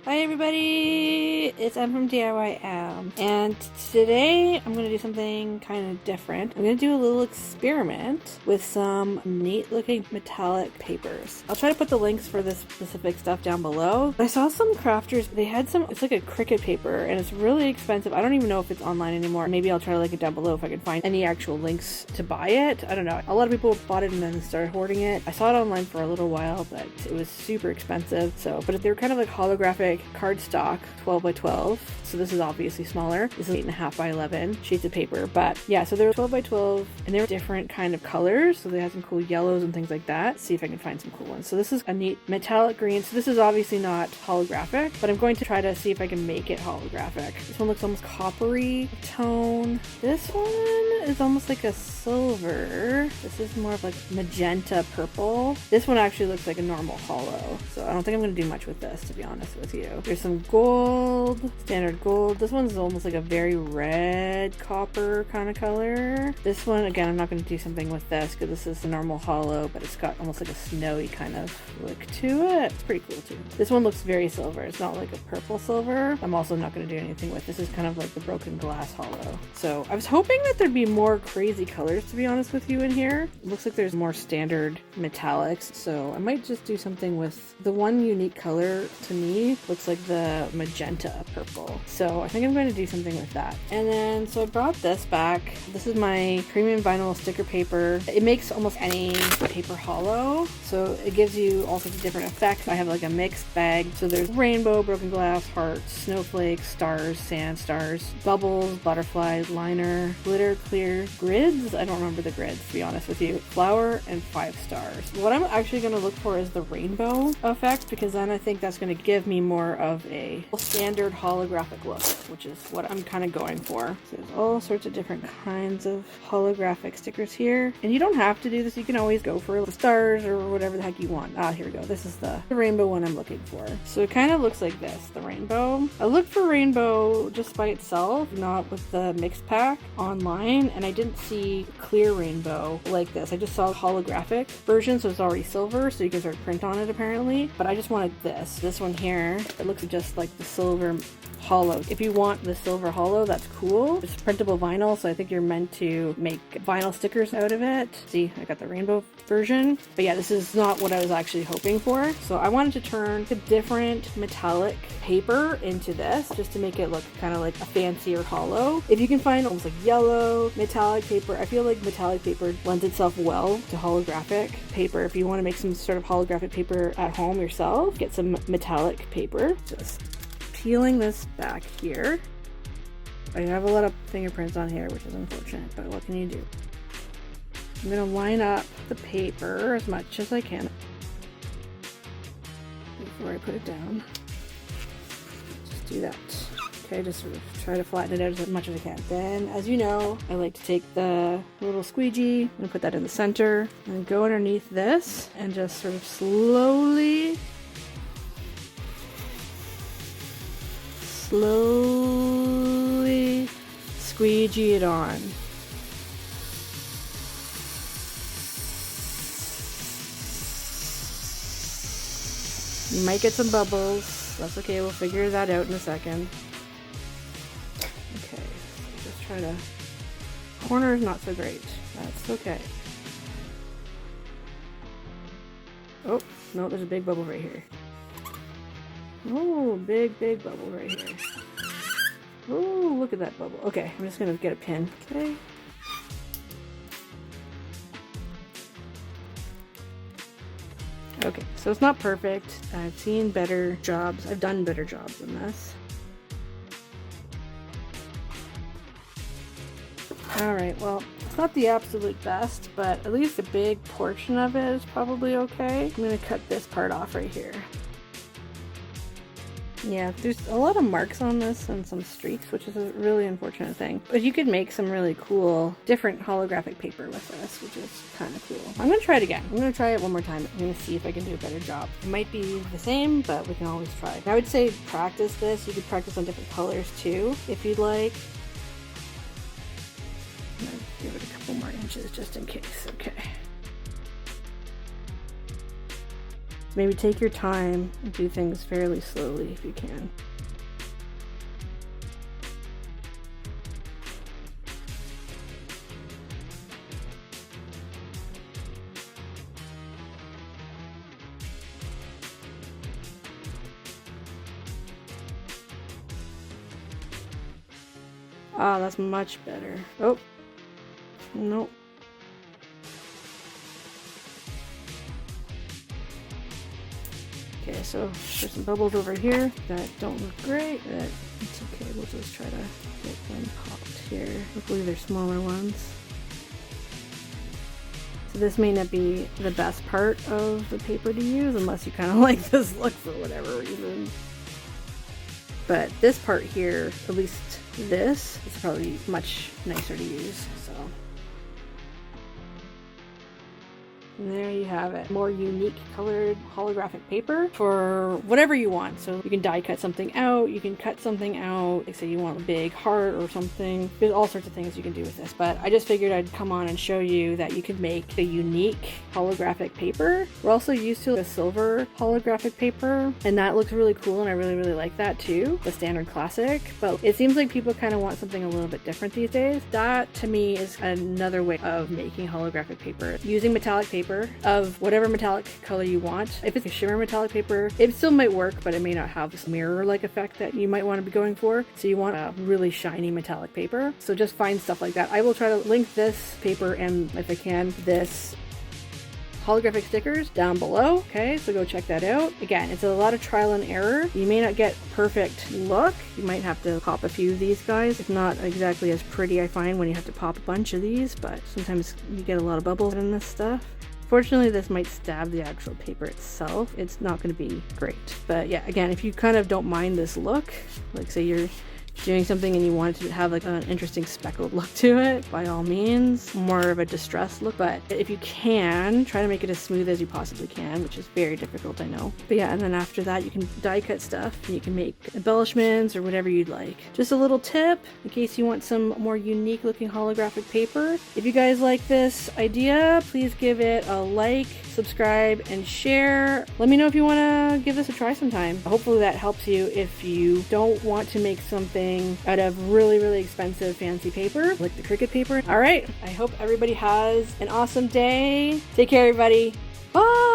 Hi everybody, it's Em from DIY and today I'm going to do something kind of different. I'm going to do a little experiment with some neat looking metallic papers. I'll try to put the links for this specific stuff down below. I saw some crafters, they had some, it's like a Cricut paper and it's really expensive. I don't even know if it's online anymore. Maybe I'll try to link it down below if I can find any actual links to buy it. I don't know. A lot of people bought it and then started hoarding it. I saw it online for a little while, but it was super expensive. But they're kind of like holographic cardstock 12 by 12. So this is obviously smaller. This is 8.5 by 11 sheets of paper. But yeah, so they're 12 by 12 and they're different kind of colors. So they have some cool yellows and things like that. Let's see if I can find some cool ones. So this is a neat metallic green. So this is obviously not holographic, but I'm going to try to see if I can make it holographic. This one looks almost coppery tone. This one is almost like a silver. This is more of like magenta purple. This one actually looks like a normal hollow. So I don't think I'm going to do much with this, to be honest with you. There's some gold, standard gold. This one's almost like a very red copper kind of color. This one, again, I'm not going to do something with this because this is a normal hollow, but it's got almost like a snowy kind of look to it. It's pretty cool too. This one looks very silver. It's not like a purple silver. I'm also not going to do anything with this. Is kind of like the broken glass hollow. So I was hoping that there'd be more crazy colors, to be honest with you, in here. It looks like there's more standard metallics, so I might just do something with the one unique color. To me, looks like the magenta purple. So I think I'm going to do something with that. And then, so I brought this back. This is my premium vinyl sticker paper. It makes almost any paper hollow. So it gives you all sorts of different effects. I have like a mixed bag. So there's rainbow, broken glass, hearts, snowflakes, stars, sand stars, bubbles, butterflies, liner, glitter, clear, grids. I don't remember the grids, to be honest with you. Flower and 5 stars. What I'm actually going to look for is the rainbow effect, because then I think that's going to give me more of a standard holographic look, which is what I'm kind of going for. So there's all sorts of different kinds of holographic stickers here. And you don't have to do this. You can always go for the stars or whatever the heck you want. Ah, here we go. This is the rainbow one I'm looking for. So it kind of looks like this, the rainbow. I looked for rainbow just by itself, not with the mixed pack online, and I didn't see clear rainbow like this. I just saw a holographic version, so it's already silver, so you can sort of print on it apparently. But I just wanted this one here. It looks just like the silver hollow. If you want the silver hollow, that's cool. It's printable vinyl, so I think you're meant to make vinyl stickers out of it. See, I got the rainbow version. But yeah, this is not what I was actually hoping for. So I wanted to turn a different metallic paper into this, just to make it look kind of like a fancier hollow. If you can find almost like yellow metallic paper, I feel like metallic paper lends itself well to holographic paper. If you want to make some sort of holographic paper at home yourself, get some metallic paper. Just peeling this back here. I have a lot of fingerprints on here, which is unfortunate, but what can you do? I'm going to line up the paper as much as I can before I put it down. Just do that. Okay, just sort of try to flatten it out as much as I can. Then, as you know, I like to take the little squeegee and put that in the center and go underneath this and just sort of slowly squeegee it on. You might get some bubbles. That's okay, we'll figure that out in a second. Okay, so just try to... Corner is not so great. That's okay. Oh, no, there's a big bubble right here. Oh, big bubble right here. Oh, look at that bubble. Okay, I'm just gonna get a pin. Okay. Okay, so it's not perfect. I've seen better jobs. I've done better jobs than this. Alright, well, it's not the absolute best, but at least a big portion of it is probably okay. I'm gonna cut this part off right here. Yeah, there's a lot of marks on this and some streaks, which is a really unfortunate thing. But you could make some really cool, different holographic paper with this, which is kind of cool. I'm going to try it again. I'm going to try it one more time. I'm going to see if I can do a better job. It might be the same, but we can always try. I would say practice this. You could practice on different colors too, if you'd like. I'm going to give it a couple more inches just in case. Okay. Maybe take your time and do things fairly slowly if you can. Ah, that's much better. Oh, nope. Okay, so there's some bubbles over here that don't look great, but it's okay. We'll just try to get them popped here. Hopefully they're smaller ones. So this may not be the best part of the paper to use unless you kind of like this look for whatever reason. But this part here, at least this, is probably much nicer to use, so. And there you have it. More unique colored holographic paper for whatever you want. So you can die cut something out, you can cut something out, like say you want a big heart or something. There's all sorts of things you can do with this, but I just figured I'd come on and show you that you can make a unique holographic paper. We're also used to a silver holographic paper, and that looks really cool, and I really, really like that too, the standard classic. But it seems like people kind of want something a little bit different these days. That to me is another way of making holographic paper. Using metallic paper of whatever metallic color you want. If it's a shimmer metallic paper, it still might work, but it may not have this mirror-like effect that you might want to be going for. So you want a really shiny metallic paper. So just find stuff like that. I will try to link this paper and, if I can, this holographic stickers down below. Okay, so go check that out. Again, it's a lot of trial and error. You may not get perfect look. You might have to pop a few of these guys. It's not exactly as pretty, I find, when you have to pop a bunch of these, but sometimes you get a lot of bubbles in this stuff. Fortunately, this might stab the actual paper itself. It's not going to be great. But yeah, again, if you kind of don't mind this look, like say you're doing something and you want it to have like an interesting speckled look to it, by all means, more of a distressed look. But if you can, try to make it as smooth as you possibly can, which is very difficult, I know. But yeah, and then after that, you can die cut stuff and you can make embellishments or whatever you'd like. Just a little tip in case you want some more unique looking holographic paper. If you guys like this idea, please give it a like, subscribe, and share. Let me know if you want to give this a try sometime. Hopefully that helps you if you don't want to make something out of really, really expensive fancy paper like the Cricut paper. All right, I hope everybody has an awesome day. Take care, everybody. Bye.